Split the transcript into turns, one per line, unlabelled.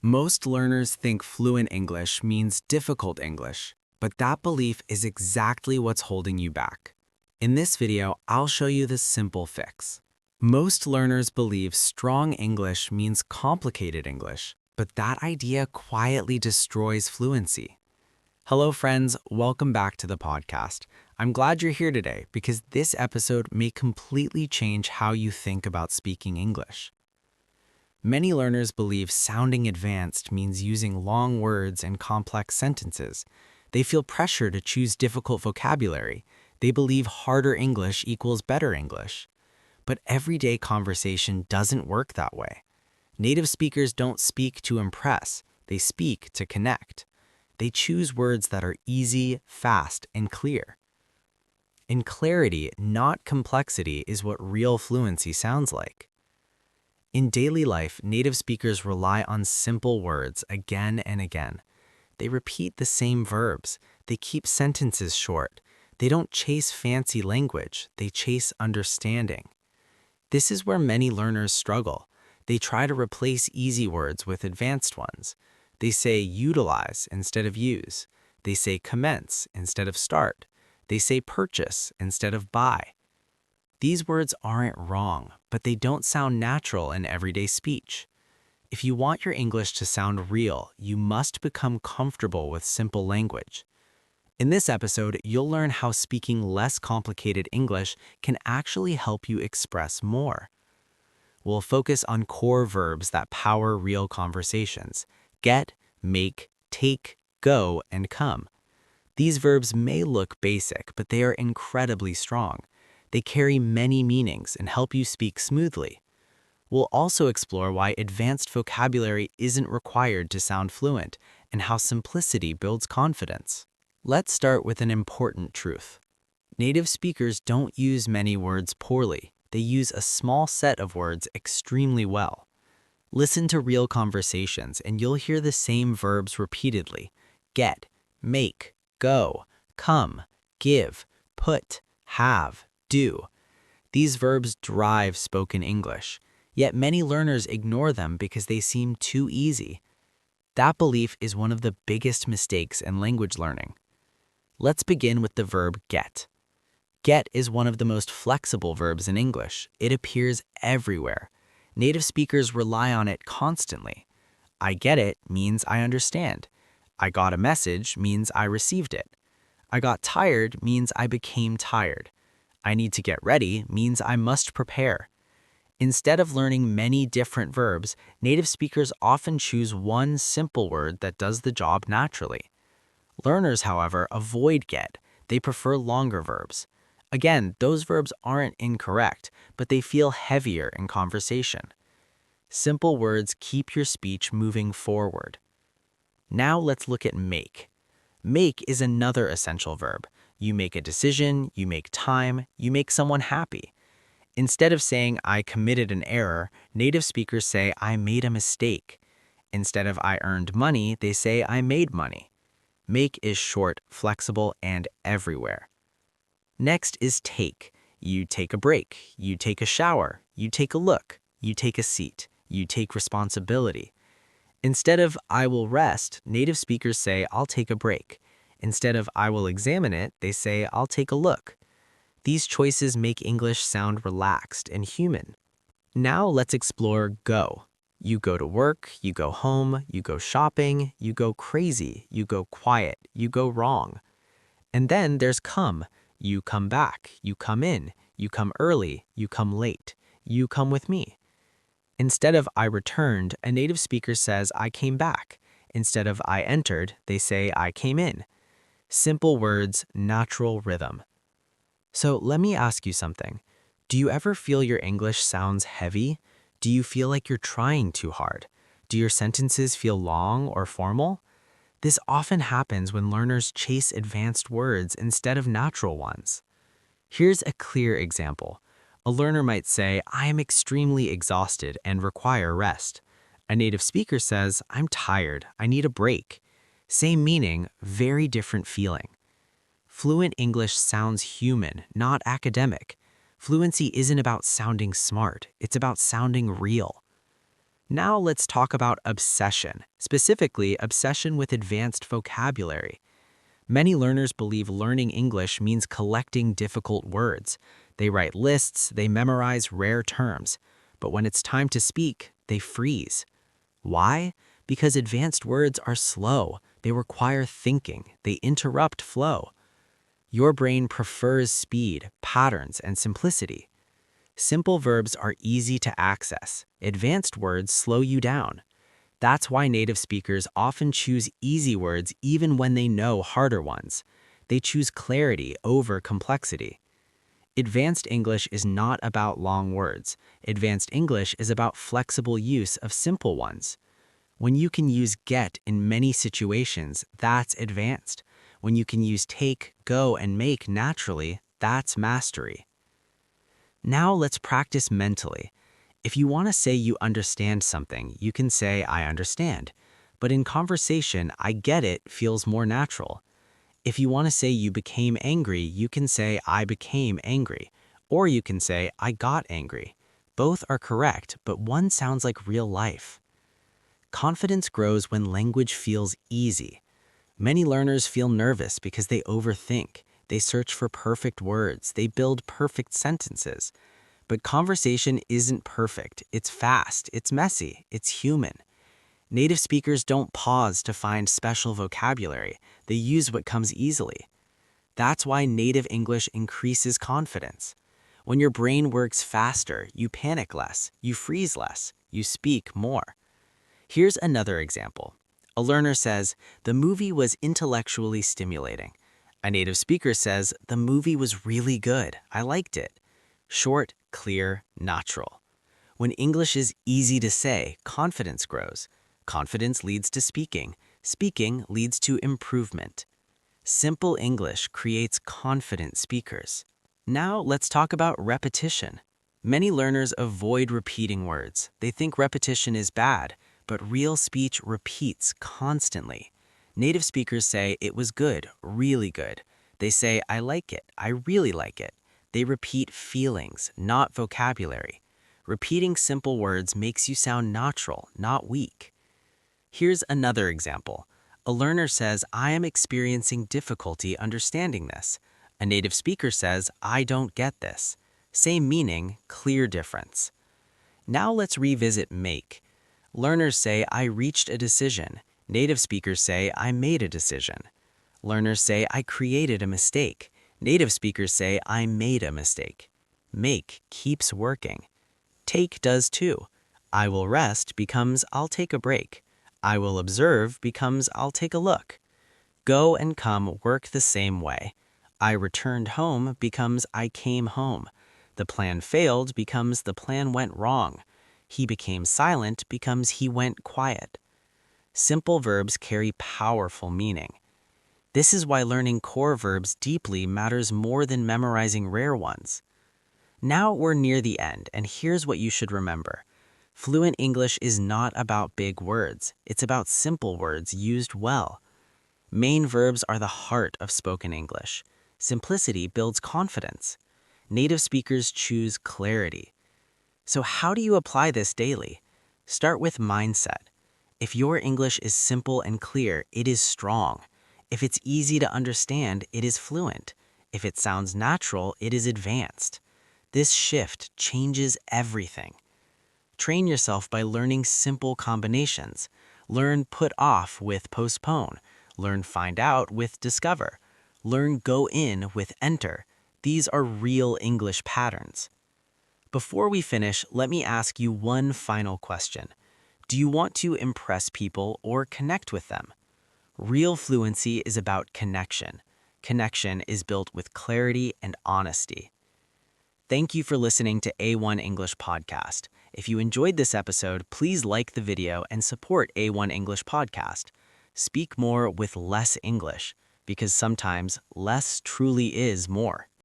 Most learners think fluent English means difficult English, but that belief is exactly what's holding you back. In this video, I'll show you the simple fix. Most learners believe strong English means complicated English, but that idea quietly destroys fluency. Hello friends, welcome back to the podcast. I'm glad you're here today because this episode may completely change how you think about speaking English. Many learners believe sounding advanced means using long words and complex sentences. They feel pressure to choose difficult vocabulary. They believe harder English equals better English. But everyday conversation doesn't work that way. Native speakers don't speak to impress, they speak to connect. They choose words that are easy, fast, and clear. And clarity, not complexity, is what real fluency sounds like. In daily life, native speakers rely on simple words again and again. They repeat the same verbs. They keep sentences short. They don't chase fancy language. They chase understanding. This is where many learners struggle. They try to replace easy words with advanced ones. They say utilize instead of use. They say commence instead of start. They say purchase instead of buy. These words aren't wrong, but they don't sound natural in everyday speech. If you want your English to sound real, you must become comfortable with simple language. In this episode, you'll learn how speaking less complicated English can actually help you express more. We'll focus on core verbs that power real conversations: get, make, take, go, and come. These verbs may look basic, but they are incredibly strong. They carry many meanings and help you speak smoothly. We'll also explore why advanced vocabulary isn't required to sound fluent and how simplicity builds confidence. Let's start with an important truth. Native speakers don't use many words poorly. They use a small set of words extremely well. Listen to real conversations and you'll hear the same verbs repeatedly: get, make, go, come, give, put, have, do. These verbs drive spoken English, yet many learners ignore them because they seem too easy. That belief is one of the biggest mistakes in language learning. Let's begin with the verb get. Get is one of the most flexible verbs in English. It appears everywhere. Native speakers rely on it constantly. I get it means I understand. I got a message means I received it. I got tired means I became tired. I need to get ready means I must prepare. Instead of learning many different verbs, native speakers often choose one simple word that does the job naturally. Learners, however, avoid get. They prefer longer verbs. Again, those verbs aren't incorrect, but they feel heavier in conversation. Simple words keep your speech moving forward. Now let's look at make. Make is another essential verb. You make a decision, you make time, you make someone happy. Instead of saying I committed an error, native speakers say I made a mistake. Instead of I earned money, they say I made money. Make is short, flexible, and everywhere. Next is take. You take a break, you take a shower, you take a look, you take a seat, you take responsibility. Instead of I will rest, native speakers say I'll take a break. Instead of I will examine it, they say I'll take a look. These choices make English sound relaxed and human. Now let's explore go. You go to work, you go home, you go shopping, you go crazy, you go quiet, you go wrong. And then there's come. You come back, you come in, you come early, you come late, you come with me. Instead of I returned, a native speaker says I came back. Instead of I entered, they say I came in. Simple words, natural rhythm. So let me ask you something. Do you ever feel your English sounds heavy? Do you feel like you're trying too hard? Do your sentences feel long or formal? This often happens when learners chase advanced words instead of natural ones. Here's a clear example. A learner might say, I am extremely exhausted and require rest. A native speaker says, I'm tired, I need a break. Same meaning, very different feeling. Fluent English sounds human, not academic. Fluency isn't about sounding smart, it's about sounding real. Now let's talk about obsession, specifically obsession with advanced vocabulary. Many learners believe learning English means collecting difficult words. They write lists, they memorize rare terms. But when it's time to speak, they freeze. Why? Because advanced words are slow. They require thinking. They interrupt flow. Your brain prefers speed, patterns, and simplicity. Simple verbs are easy to access. Advanced words slow you down. That's why native speakers often choose easy words even when they know harder ones. They choose clarity over complexity. Advanced English is not about long words. Advanced English is about flexible use of simple ones. When you can use get in many situations, that's advanced. When you can use take, go, and make naturally, that's mastery. Now let's practice mentally. If you want to say you understand something, you can say I understand. But in conversation, I get it feels more natural. If you want to say you became angry, you can say I became angry. Or you can say I got angry. Both are correct, but one sounds like real life. Confidence grows when language feels easy. Many learners feel nervous because they overthink. They search for perfect words. They build perfect sentences. But conversation isn't perfect. It's fast. It's messy. It's human. Native speakers don't pause to find special vocabulary. They use what comes easily. That's why native English increases confidence. When your brain works faster, you panic less, you freeze less, you speak more. Here's another example. A learner says, the movie was intellectually stimulating. A native speaker says, the movie was really good. I liked it. Short, clear, natural. When English is easy to say, confidence grows. Confidence leads to speaking. Speaking leads to improvement. Simple English creates confident speakers. Now let's talk about repetition. Many learners avoid repeating words. They think repetition is bad, but real speech repeats constantly. Native speakers say it was good, really good. They say I like it, I really like it. They repeat feelings, not vocabulary. Repeating simple words makes you sound natural, not weak. Here's another example. A learner says, I am experiencing difficulty understanding this. A native speaker says, I don't get this. Same meaning, clear difference. Now let's revisit make. Learners say, I reached a decision. Native speakers say, I made a decision. Learners say, I created a mistake. Native speakers say, I made a mistake. Make keeps working. Take does too. I will rest becomes I'll take a break. I will observe becomes I'll take a look. Go and come work the same way. I returned home becomes I came home. The plan failed becomes the plan went wrong. He became silent becomes he went quiet. Simple verbs carry powerful meaning. This is why learning core verbs deeply matters more than memorizing rare ones. Now we're near the end, and here's what you should remember. Fluent English is not about big words. It's about simple words used well. Main verbs are the heart of spoken English. Simplicity builds confidence. Native speakers choose clarity. So how do you apply this daily? Start with mindset. If your English is simple and clear, it is strong. If it's easy to understand, it is fluent. If it sounds natural, it is advanced. This shift changes everything. Train yourself by learning simple combinations. Learn put off with postpone. Learn find out with discover. Learn go in with enter. These are real English patterns. Before we finish, let me ask you one final question. Do you want to impress people or connect with them? Real fluency is about connection. Connection is built with clarity and honesty. Thank you for listening to A1 English Podcast. If you enjoyed this episode, please like the video and support A1 English Podcast. Speak more with less English, because sometimes less truly is more.